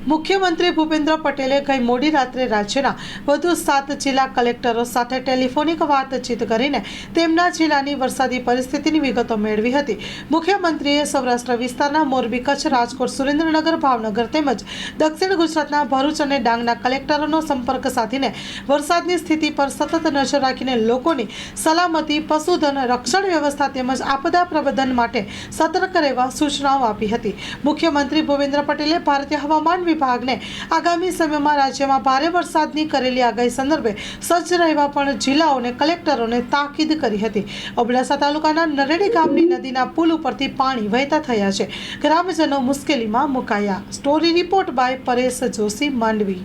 મુખ્યમંત્રી ભૂપેન્દ્ર પટેલે ગઈ મોડી રાત્રે રાજ્યના વધુ 7 જિલ્લા કલેક્ટરો સાથે ટેલિફોનિક વાતચીત કરીને તેમના જિલ્લાની વરસાદી પરિસ્થિતિની વિગતો મેળવી હતી। મુખ્યમંત્રીએ સૌરાષ્ટ્ર વિસ્તારના મોરબી, કચ્છ, રાજકોટ, સુરેન્દ્રનગર, ભાવનગર તેમજ દક્ષિણ ગુજરાતના ભરૂચ અને ડાંગના કલેક્ટરોનો સંપર્ક સાધીને વરસાદની સ્થિતિ પર સતત નજર રાખીને લોકોની સલામતી, પશુધન રક્ષણ વ્યવસ્થા તેમજ આપદા પ્રબંધન માટે સતર્ક રહેવા સૂચનાઓ આપી હતી। મુખ્યમંત્રી ભૂપેન્દ્ર પટેલે ભારતીય હવામાન વિભાગને આગામી સમયમાં રાજ્યમાં ભારે વરસાદની કરેલી આગાહી સંદર્ભે સજ્જ રહેવા પણ જિલ્લાઓને કલેક્ટરોને તાકીદ કરી હતી। અબડાસા તાલુકાના નરેડી ગામની નદીના પુલ ઉપરથી પાણી વહેતા થયા છે। ગ્રામજનો મુશ્કેલીમાં મુકાયા। Story report by Paresh Joshi, Mandvi.